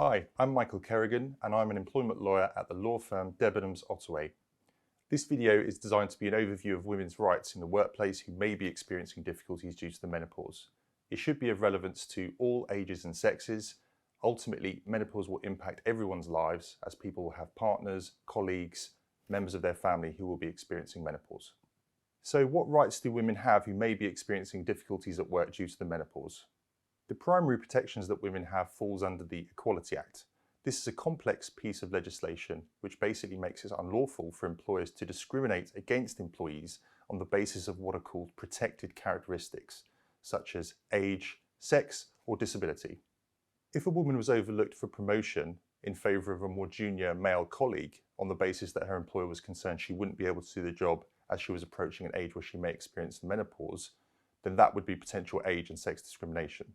Hi, I'm Michael Kerrigan and I'm an employment lawyer at the law firm Debenhams Ottaway. This video is designed to be an overview of women's rights in the workplace who may be experiencing difficulties due to the menopause. It should be of relevance to all ages and sexes. Ultimately, menopause will impact everyone's lives as people will have partners, colleagues, members of their family who will be experiencing menopause. So what rights do women have who may be experiencing difficulties at work due to the menopause? The primary protections that women have falls under the Equality Act. This is a complex piece of legislation which basically makes it unlawful for employers to discriminate against employees on the basis of what are called protected characteristics, such as age, sex, or disability. If a woman was overlooked for promotion in favour of a more junior male colleague on the basis that her employer was concerned she wouldn't be able to do the job as she was approaching an age where she may experience the menopause, then that would be potential age and sex discrimination.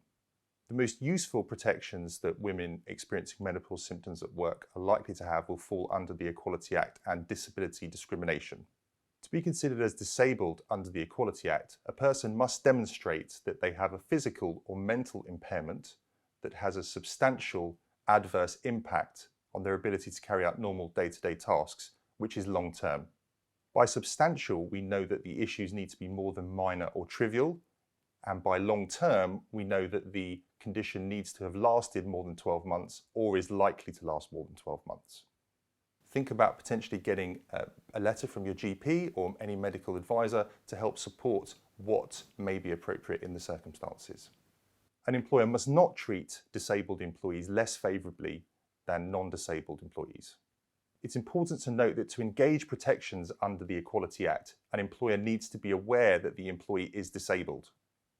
The most useful protections that women experiencing menopause symptoms at work are likely to have will fall under the Equality Act and disability discrimination. To be considered as disabled under the Equality Act, a person must demonstrate that they have a physical or mental impairment that has a substantial adverse impact on their ability to carry out normal day-to-day tasks, which is long-term. By substantial, we know that the issues need to be more than minor or trivial, and by long-term, we know that the condition needs to have lasted more than 12 months or is likely to last more than 12 months. Think about potentially getting a letter from your GP or any medical advisor to help support what may be appropriate in the circumstances. An employer must not treat disabled employees less favourably than non-disabled employees. It's important to note that to engage protections under the Equality Act, an employer needs to be aware that the employee is disabled.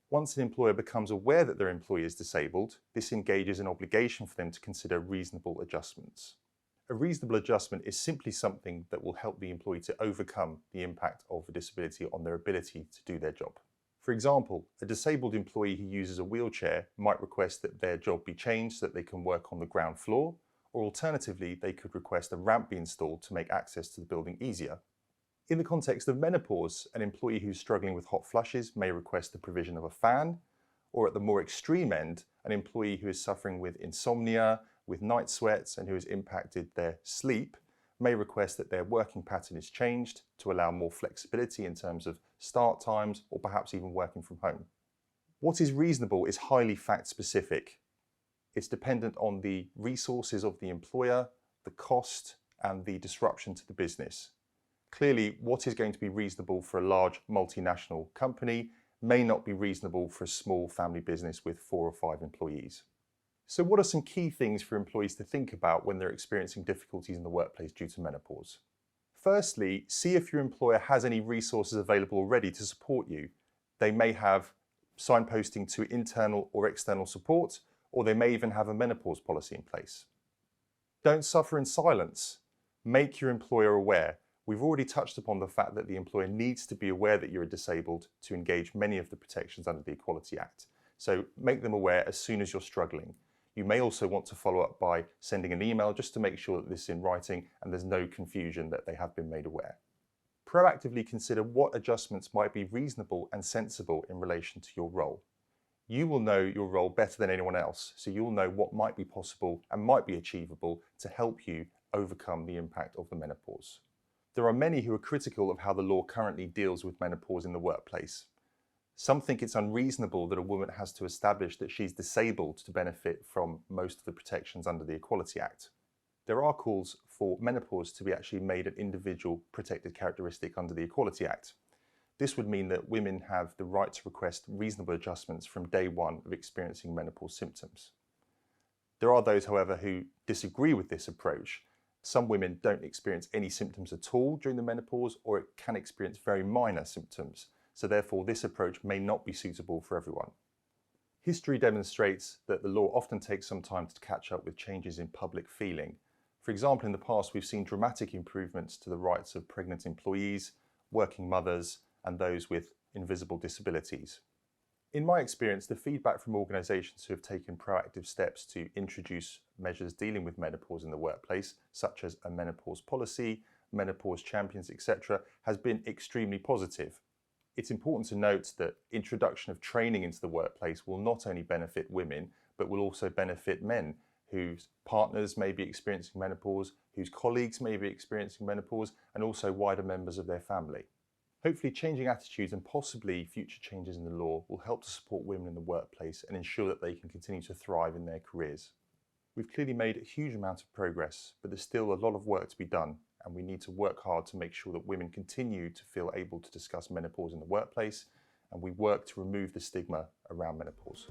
Once an employer becomes aware that their employee is disabled, this engages an obligation for them to consider reasonable adjustments. A reasonable adjustment is simply something that will help the employee to overcome the impact of a disability on their ability to do their job. For example, a disabled employee who uses a wheelchair might request that their job be changed so that they can work on the ground floor, or alternatively, they could request a ramp be installed to make access to the building easier. In the context of menopause, an employee who's struggling with hot flushes may request the provision of a fan, or at the more extreme end, an employee who is suffering with insomnia, with night sweats, and who has impacted their sleep may request that their working pattern is changed to allow more flexibility in terms of start times or perhaps even working from home. What is reasonable is highly fact-specific. It's dependent on the resources of the employer, the cost, and the disruption to the business. Clearly, what is going to be reasonable for a large multinational company may not be reasonable for a small family business with 4 or 5 employees. So what are some key things for employees to think about when they're experiencing difficulties in the workplace due to menopause? Firstly, see if your employer has any resources available already to support you. They may have signposting to internal or external support, or they may even have a menopause policy in place. Don't suffer in silence. Make your employer aware. We've already touched upon the fact that the employer needs to be aware that you're disabled to engage many of the protections under the Equality Act. So make them aware as soon as you're struggling. You may also want to follow up by sending an email just to make sure that this is in writing and there's no confusion that they have been made aware. Proactively consider what adjustments might be reasonable and sensible in relation to your role. You will know your role better than anyone else, so you'll know what might be possible and might be achievable to help you overcome the impact of the menopause. There are many who are critical of how the law currently deals with menopause in the workplace. Some think it's unreasonable that a woman has to establish that she's disabled to benefit from most of the protections under the Equality Act. There are calls for menopause to be actually made an individual protected characteristic under the Equality Act. This would mean that women have the right to request reasonable adjustments from day one of experiencing menopause symptoms. There are those, however, who disagree with this approach. Some women don't experience any symptoms at all during the menopause, or it can experience very minor symptoms. So therefore, this approach may not be suitable for everyone. History demonstrates that the law often takes some time to catch up with changes in public feeling. For example, in the past, we've seen dramatic improvements to the rights of pregnant employees, working mothers, and those with invisible disabilities. In my experience, the feedback from organisations who have taken proactive steps to introduce measures dealing with menopause in the workplace, such as a menopause policy, menopause champions, etc., has been extremely positive. It's important to note that introduction of training into the workplace will not only benefit women, but will also benefit men whose partners may be experiencing menopause, whose colleagues may be experiencing menopause, and also wider members of their family. Hopefully, changing attitudes and possibly future changes in the law will help to support women in the workplace and ensure that they can continue to thrive in their careers. We've clearly made a huge amount of progress, but there's still a lot of work to be done, and we need to work hard to make sure that women continue to feel able to discuss menopause in the workplace, and we work to remove the stigma around menopause.